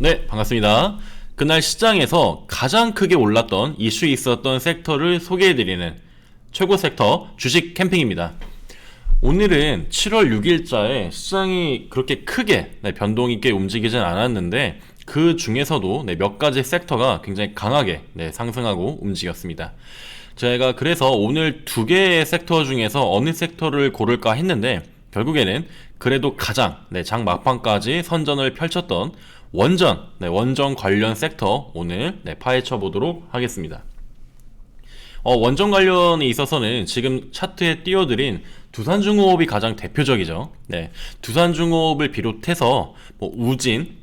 네, 반갑습니다. 그날 시장에서 가장 크게 올랐던 이슈 있었던 섹터를 소개해드리는 최고 섹터 주식 캠핑입니다. 오늘은 7월 6일자에 시장이 그렇게 크게 변동 있게 움직이진 않았는데 그 중에서도 몇 가지 섹터가 굉장히 강하게 상승하고 움직였습니다. 제가 그래서 오늘 두 개의 섹터 중에서 어느 섹터를 고를까 했는데 결국에는 그래도 가장 장 막판까지 선전을 펼쳤던 원전 관련 섹터 오늘 파헤쳐 보도록 하겠습니다. 원전 관련에 있어서는 지금 차트에 띄워드린 두산중공업이 가장 대표적이죠. 두산중공업을 비롯해서 우진,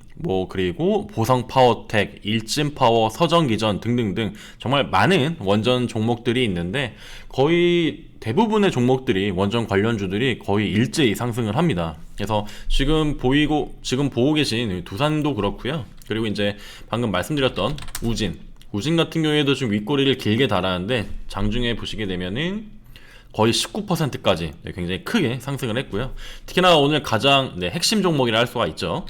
그리고 보성파워텍, 일진파워, 서정기전 등등등 정말 많은 원전 종목들이 있는데 거의 대부분의 종목들이 원전 관련주들이 거의 일제히 상승을 합니다. 그래서 지금 보고 계신 두산도 그렇고요. 그리고 이제 방금 말씀드렸던 우진 같은 경우에도 지금 윗꼬리를 길게 달았는데 장중에 보시게 되면은 거의 19%까지 굉장히 크게 상승을 했고요. 특히나 오늘 가장 핵심 종목이라 할 수가 있죠.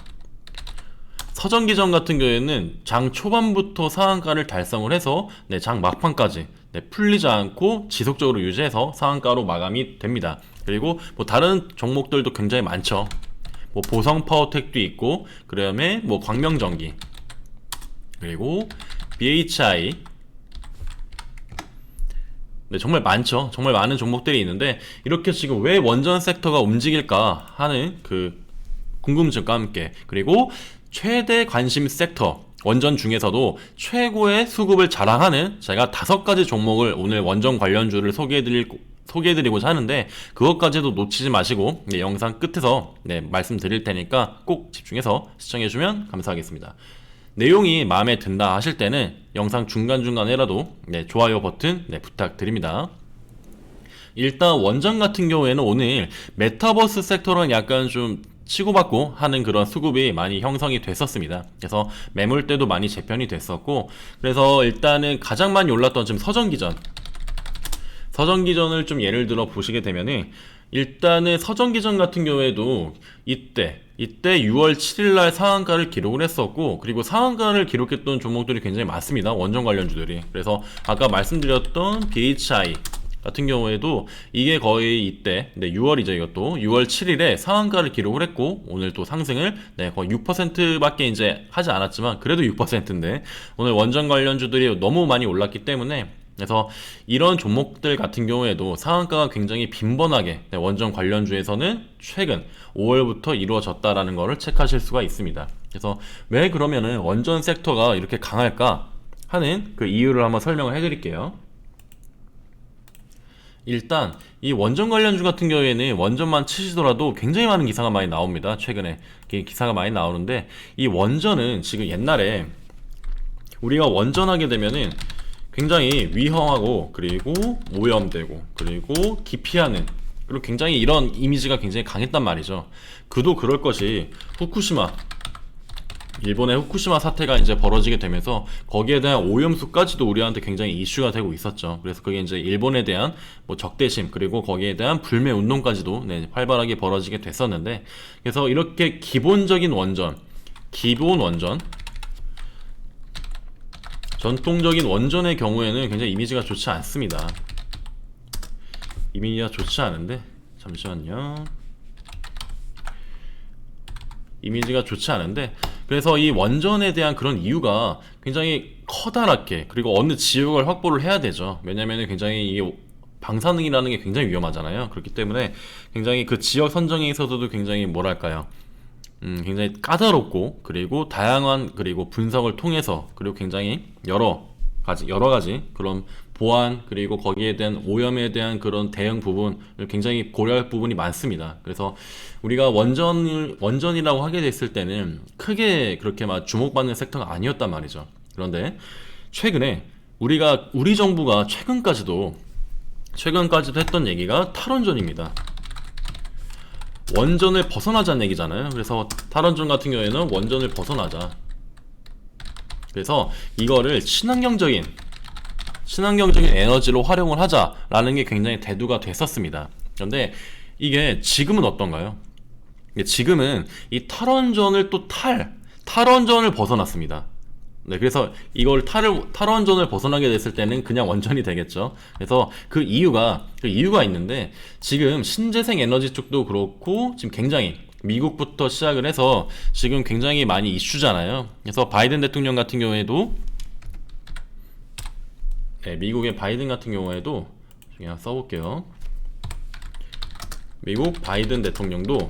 서정기전 같은 경우에는 장 초반부터 상한가를 달성을 해서 장 막판까지 풀리지 않고 지속적으로 유지해서 상한가로 마감이 됩니다. 그리고 다른 종목들도 굉장히 많죠. 보성파워텍도 있고, 그 다음에 광명전기, 그리고 BHI, 정말 많죠. 정말 많은 종목들이 있는데 이렇게 지금 왜 원전 섹터가 움직일까 하는 그 궁금증과 함께, 그리고 최대 관심 섹터 원전 중에서도 최고의 수급을 자랑하는 제가 5가지 종목을 오늘 원전 관련주를 소개해드리고자 하는데 그것까지도 놓치지 마시고 영상 끝에서 말씀드릴 테니까 꼭 집중해서 시청해주면 감사하겠습니다. 내용이 마음에 든다 하실 때는 영상 중간중간에라도 좋아요 버튼 부탁드립니다. 일단 원전 같은 경우에는 오늘 메타버스 섹터랑 약간 좀 치고받고 하는 그런 수급이 많이 형성이 됐었습니다. 그래서 매물대도 많이 재편이 됐었고, 그래서 일단은 가장 많이 올랐던 지금 서전기전을 좀 예를 들어 보시게 되면은 일단은 서전기전 같은 경우에도 이때 6월 7일날 상한가를 기록을 했었고, 그리고 상한가를 기록했던 종목들이 굉장히 많습니다. 원전 관련주들이. 그래서 아까 말씀드렸던 BHI 같은 경우에도 이게 거의 이때 6월이죠. 이것도 6월 7일에 상한가를 기록을 했고 오늘 또 상승을 거의 6%밖에 이제 하지 않았지만 그래도 6%인데 오늘 원전 관련주들이 너무 많이 올랐기 때문에, 그래서 이런 종목들 같은 경우에도 상한가가 굉장히 빈번하게 원전 관련주에서는 최근 5월부터 이루어졌다라는 것을 체크하실 수가 있습니다. 그래서 왜 그러면은 원전 섹터가 이렇게 강할까 하는 그 이유를 한번 설명을 해드릴게요. 일단 이 원전 관련주 같은 경우에는 원전만 치시더라도 굉장히 많은 기사가 많이 나옵니다. 최근에 기사가 많이 나오는데 이 원전은 지금 옛날에 우리가 원전하게 되면은 굉장히 위험하고, 그리고 오염되고, 그리고 기피하는, 그리고 굉장히 이런 이미지가 굉장히 강했단 말이죠. 그도 그럴 것이 일본의 후쿠시마 사태가 이제 벌어지게 되면서 거기에 대한 오염수까지도 우리한테 굉장히 이슈가 되고 있었죠. 그래서 그게 이제 일본에 대한 적대심, 그리고 거기에 대한 불매 운동까지도 활발하게 벌어지게 됐었는데, 그래서 이렇게 기본 원전, 전통적인 원전의 경우에는 굉장히 이미지가 좋지 않습니다. 이미지가 좋지 않은데, 잠시만요. 이미지가 좋지 않은데, 그래서 이 원전에 대한 그런 이유가 굉장히 커다랗게, 그리고 어느 지역을 확보를 해야 되죠. 왜냐면은 굉장히 이 방사능이라는 게 굉장히 위험하잖아요. 그렇기 때문에 굉장히 그 지역 선정에 있어서도 굉장히 뭐랄까요, 굉장히 까다롭고, 그리고 다양한, 그리고 분석을 통해서, 그리고 굉장히 여러 가지 그런 보안, 그리고 거기에 대한 오염에 대한 그런 대응 부분을 굉장히 고려할 부분이 많습니다. 그래서 우리가 원전이라고 하게 됐을 때는 크게 그렇게 막 주목받는 섹터가 아니었단 말이죠. 그런데 최근에 우리 정부가 최근까지도 했던 얘기가 탈원전입니다. 원전을 벗어나자는 얘기잖아요. 그래서 탈원전 같은 경우에는 원전을 벗어나자. 그래서 이거를 친환경적인 에너지로 활용을 하자라는 게 굉장히 대두가 됐었습니다. 그런데 이게 지금은 어떤가요? 지금은 이 탈원전을 또 탈원전을 벗어났습니다. 네, 그래서 이걸 탈원전을 벗어나게 됐을 때는 그냥 원전이 되겠죠. 그래서 그 이유가 있는데, 지금 신재생 에너지 쪽도 그렇고, 지금 굉장히 미국부터 시작을 해서 지금 굉장히 많이 이슈잖아요. 그래서 바이든 대통령 같은 경우에도, 네, 미국의 바이든 같은 경우에도, 그냥 써볼게요. 미국 바이든 대통령도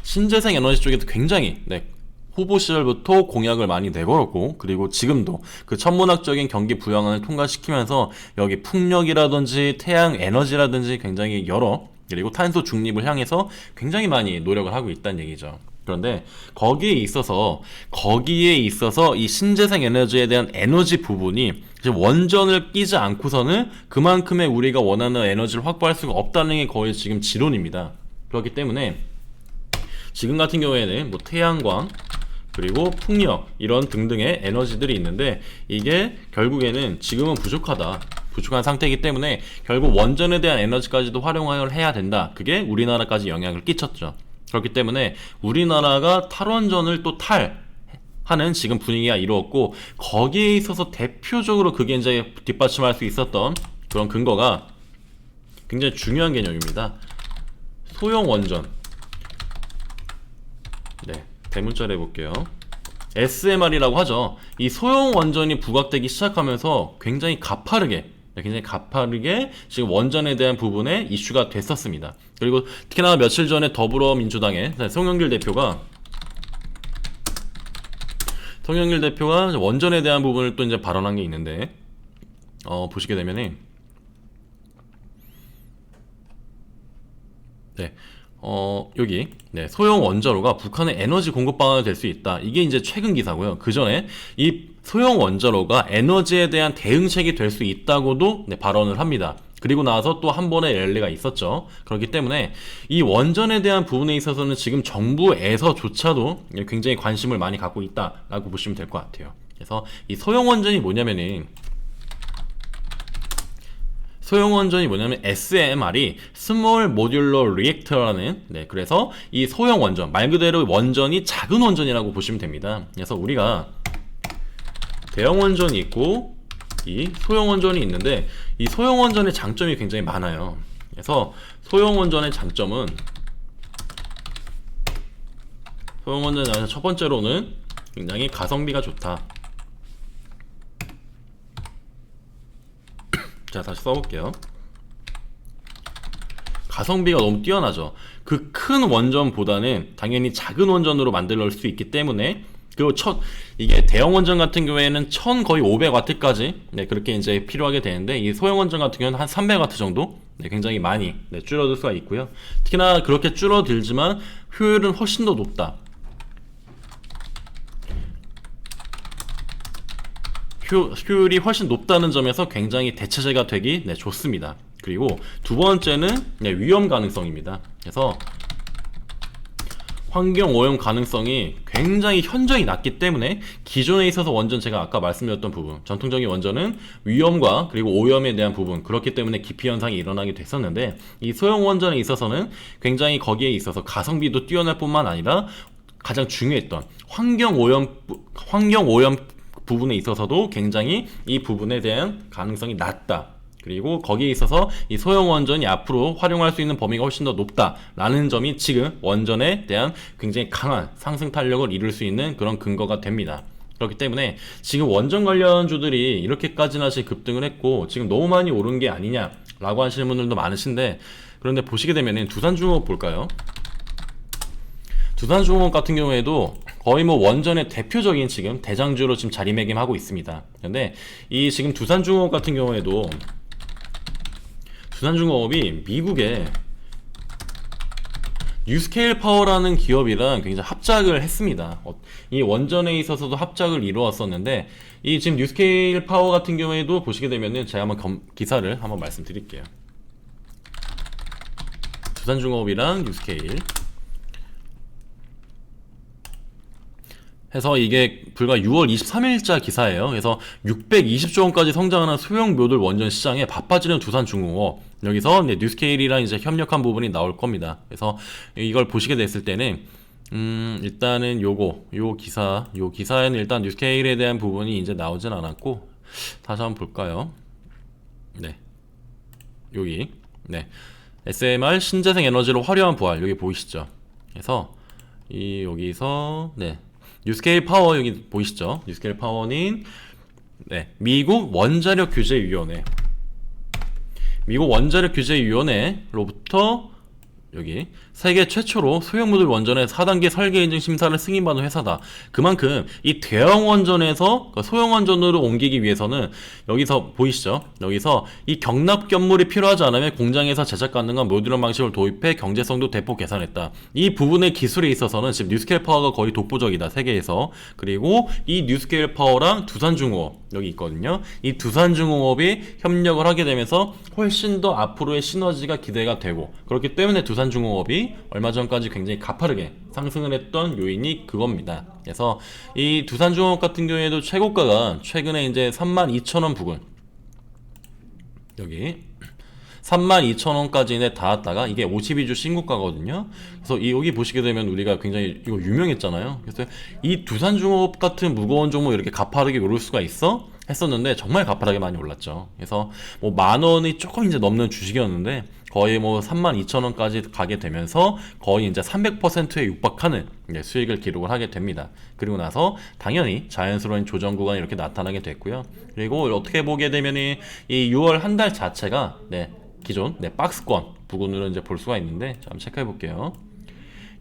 신재생 에너지 쪽에도 굉장히, 네, 후보 시절부터 공약을 많이 내걸었고, 그리고 지금도 그 천문학적인 경기 부양안을 통과시키면서 여기 풍력이라든지 태양 에너지라든지 굉장히 여러, 그리고 탄소 중립을 향해서 굉장히 많이 노력을 하고 있다는 얘기죠. 그런데 거기에 있어서 이 신재생 에너지에 대한 에너지 부분이 지금 원전을 끼지 않고서는 그만큼의 우리가 원하는 에너지를 확보할 수가 없다는 게 거의 지금 지론입니다. 그렇기 때문에 지금 같은 경우에는 뭐 태양광, 그리고 풍력, 이런 등등의 에너지들이 있는데, 이게 결국에는 지금은 부족한 상태이기 때문에 결국 원전에 대한 에너지까지도 활용을 해야 된다. 그게 우리나라까지 영향을 끼쳤죠. 그렇기 때문에 우리나라가 탈원전을 또 하는 지금 분위기가 이루었고, 거기에 있어서 대표적으로 그게 이제 뒷받침할 수 있었던 그런 근거가 굉장히 중요한 개념입니다. 소형 원전. 네, 대문자로 해볼게요. SMR이라고 하죠. 이 소형 원전이 부각되기 시작하면서 굉장히 가파르게 지금 원전에 대한 부분에 이슈가 됐었습니다. 그리고 특히나 며칠 전에 더불어민주당의 송영길 대표가 원전에 대한 부분을 또 이제 발언한 게 있는데, 보시게 되면은, 네, 여기, 네, 소형 원자로가 북한의 에너지 공급 방안이 될 수 있다. 이게 이제 최근 기사고요. 그 전에 이 소형 원자로가 에너지에 대한 대응책이 될 수 있다고도, 네, 발언을 합니다. 그리고 나서 또 한 번의 랠리가 있었죠. 그렇기 때문에 이 원전에 대한 부분에 있어서는 지금 정부에서조차도 굉장히 관심을 많이 갖고 있다라고 보시면 될 것 같아요. 그래서 이 소형 원전이 뭐냐면 SMR이 스몰 모듈러 리액터라는, 네, 그래서 이 소형 원전, 말 그대로 원전이 작은 원전이라고 보시면 됩니다. 그래서 우리가 대형 원전이 있고 이 소형 원전이 있는데, 이 소형 원전의 장점이 굉장히 많아요. 그래서 소형 원전의 장점은, 첫 번째로는 굉장히 가성비가 좋다. 자, 다시 써볼게요. 가성비가 너무 뛰어나죠. 그 큰 원전보다는 당연히 작은 원전으로 만들 수 있기 때문에, 그리고 이게 대형 원전 같은 경우에는 거의 500W까지, 네, 그렇게 이제 필요하게 되는데, 이 소형 원전 같은 경우는 한 300W 정도, 네, 굉장히 많이, 네, 줄어들 수가 있고요. 특히나 그렇게 줄어들지만 효율은 훨씬 더 높다. 효율이 훨씬 높다는 점에서 굉장히 대체제가 되기, 네, 좋습니다. 그리고 두 번째는, 네, 위험 가능성입니다. 그래서 환경 오염 가능성이 굉장히 현저히 낮기 때문에 기존에 있어서 원전, 제가 아까 말씀드렸던 부분, 전통적인 원전은 위험과 그리고 오염에 대한 부분, 그렇기 때문에 기피 현상이 일어나게 됐었는데, 이 소형 원전에 있어서는 굉장히 거기에 있어서 가성비도 뛰어날 뿐만 아니라 가장 중요했던 환경 오염 부분에 있어서도 굉장히 이 부분에 대한 가능성이 낮다. 그리고 거기에 있어서 이 소형 원전이 앞으로 활용할 수 있는 범위가 훨씬 더 높다라는 점이 지금 원전에 대한 굉장히 강한 상승 탄력을 이룰 수 있는 그런 근거가 됩니다. 그렇기 때문에 지금 원전 관련주들이 이렇게까지나 지금 급등을 했고 지금 너무 많이 오른 게 아니냐라고 하시는 분들도 많으신데, 그런데 보시게 되면 두산중공업 볼까요? 두산중공업 같은 경우에도 거의 뭐 원전의 대표적인 지금 대장주로 지금 자리매김하고 있습니다. 그런데 이 지금 두산중공업 같은 경우에도 두산중공업이 미국의 뉴스케일 파워라는 기업이랑 굉장히 합작을 했습니다. 이 원전에 있어서도 합작을 이루었었는데, 이 지금 뉴스케일 파워 같은 경우에도 보시게 되면은 제가 한번 기사를 한번 말씀드릴게요. 두산중공업이랑 뉴스케일 해서 이게 불과 6월 23일자 기사예요. 그래서 620조 원까지 성장하는 소형 묘들 원전 시장에 바빠지는 두산중공업, 여기서 뉴스케일이랑 이제 협력한 부분이 나올 겁니다. 그래서 이걸 보시게 됐을 때는 일단은 요 기사에는 일단 뉴스케일에 대한 부분이 이제 나오진 않았고, 다시 한번 볼까요? 네, 여기, 네, SMR 신재생 에너지로 화려한 부활, 여기 보이시죠? 그래서 여기서, 네, 뉴스케일 파워 여기 보이시죠? 뉴스케일 파워는, 네, 미국 원자력 규제 위원회로부터 여기 세계 최초로 소형 모듈 원전의 4단계 설계 인증 심사를 승인받은 회사다. 그만큼 이 대형 원전에서 소형 원전으로 옮기기 위해서는, 여기서 보이시죠? 여기서 이 경납 견물이 필요하지 않으면 공장에서 제작 가능한 모듈런 방식을 도입해 경제성도 대폭 개선했다. 이 부분의 기술에 있어서는 지금 뉴스케일 파워가 거의 독보적이다, 세계에서. 그리고 이 뉴스케일 파워랑 두산중공업 여기 있거든요. 이 두산중공업이 협력을 하게 되면서 훨씬 더 앞으로의 시너지가 기대가 되고, 그렇기 때문에 두산중공업이 얼마 전까지 굉장히 가파르게 상승을 했던 요인이 그겁니다. 그래서 이 두산중공업 같은 경우에도 최고가가 최근에 이제 32,000원 부근, 여기 32,000원까지 닿았다가 이게 52주 신고가거든요. 그래서 여기 보시게 되면 우리가 굉장히 이거 유명했잖아요. 그래서 이 두산중공업 같은 무거운 종목 이렇게 가파르게 오를 수가 있어? 했었는데 정말 가파르게 많이 올랐죠. 그래서 뭐 만원이 조금 이제 넘는 주식이었는데 거의 뭐 32,000원까지 가게 되면서 거의 이제 300%에 육박하는 수익을 기록을 하게 됩니다. 그리고 나서 당연히 자연스러운 조정 구간이 이렇게 나타나게 됐고요. 그리고 어떻게 보게 되면이 이 6월 한 달 자체가 기존 박스권 부근으로 이제 볼 수가 있는데, 자, 한번 체크해 볼게요.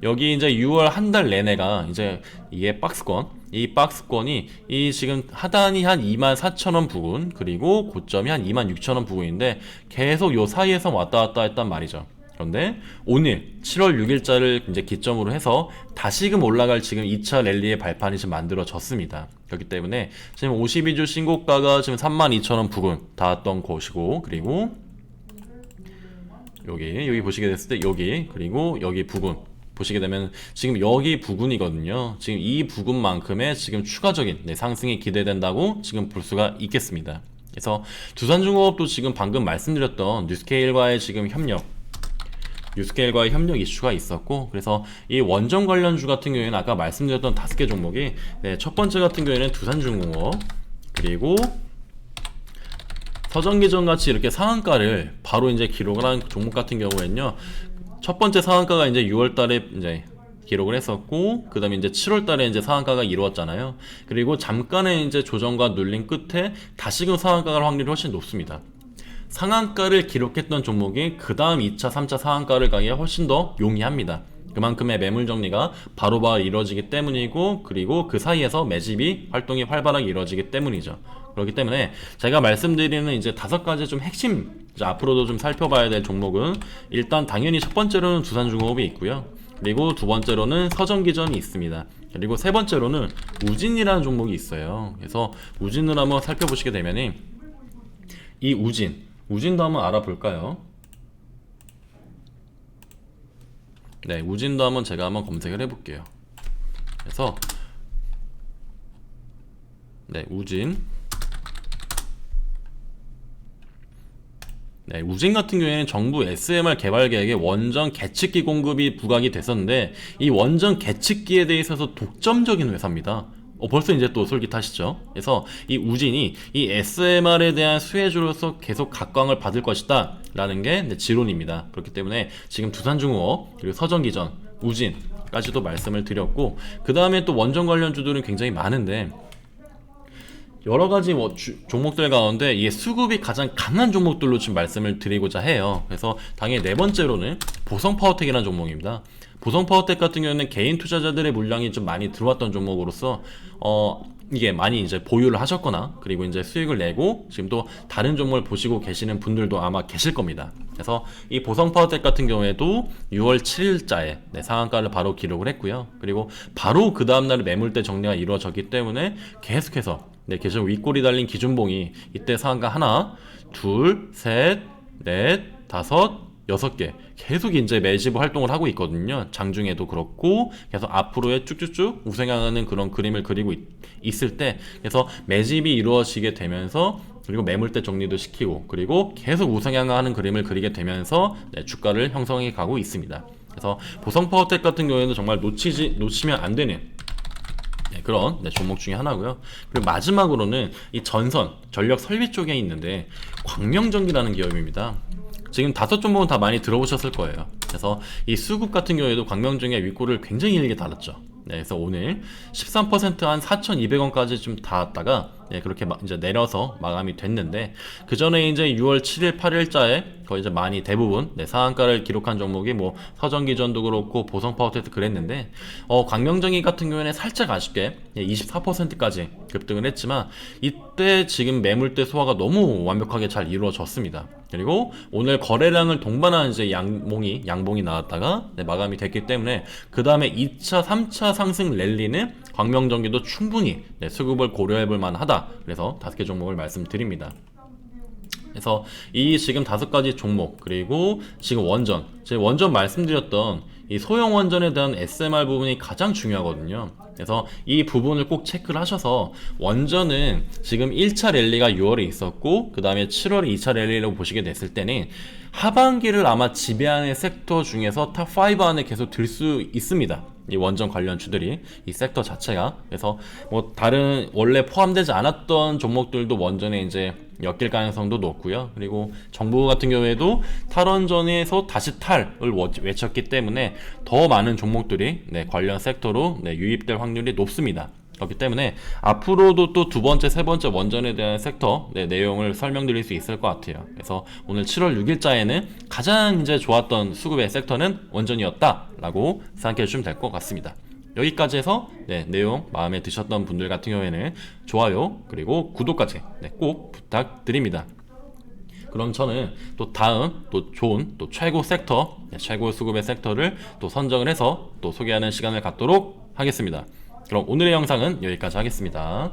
여기 이제 6월 한 달 내내가 이제 이게 박스권, 이 박스권이 이 지금 하단이 한 24,000원 부근, 그리고 고점이 한 26,000원 부근인데 계속 요 사이에서 왔다 갔다 했단 말이죠. 그런데 오늘 7월 6일자를 이제 기점으로 해서 다시금 올라갈 지금 2차 랠리의 발판이 지금 만들어졌습니다. 그렇기 때문에 지금 52주 신고가가 지금 32,000원 부근 닿았던 곳이고, 그리고 여기 보시게 됐을 때 여기, 그리고 여기 부근 보시게 되면 지금 여기 부근이거든요. 지금 이 부근만큼의 지금 추가적인 상승이 기대된다고 지금 볼 수가 있겠습니다. 그래서 두산중공업도 지금 방금 말씀드렸던 뉴스케일과의 지금 뉴스케일과의 협력 이슈가 있었고, 그래서 이 원전 관련주 같은 경우에는 아까 말씀드렸던 5개 종목이, 첫 번째 같은 경우에는 두산중공업, 그리고 서정기전 같이 이렇게 상한가를 바로 이제 기록을 한 종목 같은 경우에는요, 첫 번째 상한가가 이제 6월 달에 이제 기록을 했었고, 그 다음에 이제 7월 달에 이제 상한가가 이루어졌잖아요. 그리고 잠깐의 이제 조정과 눌림 끝에 다시금 상한가가 갈 확률이 훨씬 높습니다. 상한가를 기록했던 종목이 그 다음 2차, 3차 상한가를 가기에 훨씬 더 용이합니다. 그만큼의 매물 정리가 바로바로 이루어지기 때문이고, 그리고 그 사이에서 매집이 활동이 활발하게 이루어지기 때문이죠. 그렇기 때문에 제가 말씀드리는 이제 5가지 좀 핵심, 이제 앞으로도 좀 살펴봐야 될 종목은, 일단 당연히 첫 번째로는 두산중공업이 있고요. 그리고 두 번째로는 서정기전이 있습니다. 그리고 세 번째로는 우진이라는 종목이 있어요. 그래서 우진을 한번 살펴보시게 되면이, 이 우진도 한번 알아볼까요? 네, 우진도 한번 제가 한번 검색을 해볼게요. 그래서 우진 같은 경우에는 정부 SMR 개발 계획에 원전 계측기 공급이 부각이 됐었는데, 이 원전 계측기에 대해서 독점적인 회사입니다. 벌써 이제 또 솔깃하시죠? 그래서 이 우진이 이 SMR에 대한 수혜주로서 계속 각광을 받을 것이다 라는 게 지론입니다. 그렇기 때문에 지금 두산중공업, 그리고 서정기전, 우진까지도 말씀을 드렸고, 그 다음에 또 원전 관련주들은 굉장히 많은데, 여러가지 종목들 가운데 이게 수급이 가장 강한 종목들로 지금 말씀을 드리고자 해요. 그래서 당연히 네 번째로는 보성파워텍이라는 종목입니다. 보성파워텍 같은 경우는 개인 투자자들의 물량이 좀 많이 들어왔던 종목으로서 이게 많이 이제 보유를 하셨거나, 그리고 이제 수익을 내고 지금 또 다른 종목을 보시고 계시는 분들도 아마 계실 겁니다. 그래서 이 보성파워텍 같은 경우에도 6월 7일자에 상한가를 바로 기록을 했고요. 그리고 바로 그 다음날 매물대 정리가 이루어졌기 때문에 계속해서 계속 윗골이 달린 기준봉이 이때 상한가 하나, 둘, 셋, 넷, 다섯, 6개 계속 이제 매집 활동을 하고 있거든요. 장중에도 그렇고 계속 앞으로의 쭉쭉쭉 우상향하는 그런 그림을 그리고 있을 때, 그래서 매집이 이루어지게 되면서, 그리고 매물대 정리도 시키고, 그리고 계속 우상향하는 그림을 그리게 되면서 주가를 형성해 가고 있습니다. 그래서 보성파워텍 같은 경우에는 정말 놓치면 안 되는 그런 종목 중에 하나고요. 그리고 마지막으로는 이 전력 설비 쪽에 있는데 광명전기라는 기업입니다. 지금 5종목은 다 많이 들어보셨을 거예요. 그래서 이 수급 같은 경우에도 광명전기가 윗골을 굉장히 길게 달았죠. 그래서 오늘 13%한 4,200원까지 좀 닿았다가 그렇게 이제 내려서 마감이 됐는데, 그 전에 이제 6월 7일, 8일자에 거의 이제 많이 대부분 상한가를 기록한 종목이 뭐 서전기전도 그렇고 보성파워텍도 그랬는데, 광명전기 같은 경우에는 살짝 아쉽게 24%까지 급등을 했지만 이때 지금 매물대 소화가 너무 완벽하게 잘 이루어졌습니다. 그리고 오늘 거래량을 동반한 이제 양봉이 나왔다가 마감이 됐기 때문에 그 다음에 2차, 3차 상승 랠리는 광명전기도 충분히 수급을 고려해볼 만하다. 그래서 5개 종목을 말씀드립니다. 그래서 이 지금 5가지 종목, 그리고 지금 제가 원전 말씀드렸던 이 소형 원전에 대한 SMR 부분이 가장 중요하거든요. 그래서 이 부분을 꼭 체크를 하셔서, 원전은 지금 1차 랠리가 6월에 있었고 그 다음에 7월에 2차 랠리라고 보시게 됐을 때는 하반기를 아마 지배하는 섹터 중에서 탑5 안에 계속 들 수 있습니다. 이 원전 관련 주들이, 이 섹터 자체가. 그래서 뭐 다른 원래 포함되지 않았던 종목들도 원전에 이제 엮일 가능성도 높고요. 그리고 정부 같은 경우에도 탈원전에서 다시 탈을 외쳤기 때문에 더 많은 종목들이 관련 섹터로 유입될 확률이 높습니다. 그렇기 때문에 앞으로도 또 두 번째, 세 번째 원전에 대한 섹터 내용을 설명드릴 수 있을 것 같아요. 그래서 오늘 7월 6일자에는 가장 이제 좋았던 수급의 섹터는 원전이었다라고 생각해 주시면 될 것 같습니다. 여기까지 해서 내용 마음에 드셨던 분들 같은 경우에는 좋아요 그리고 구독까지 꼭 부탁드립니다. 그럼 저는 또 다음 또 좋은 또 최고 섹터, 최고 수급의 섹터를 또 선정을 해서 또 소개하는 시간을 갖도록 하겠습니다. 그럼 오늘의 영상은 여기까지 하겠습니다.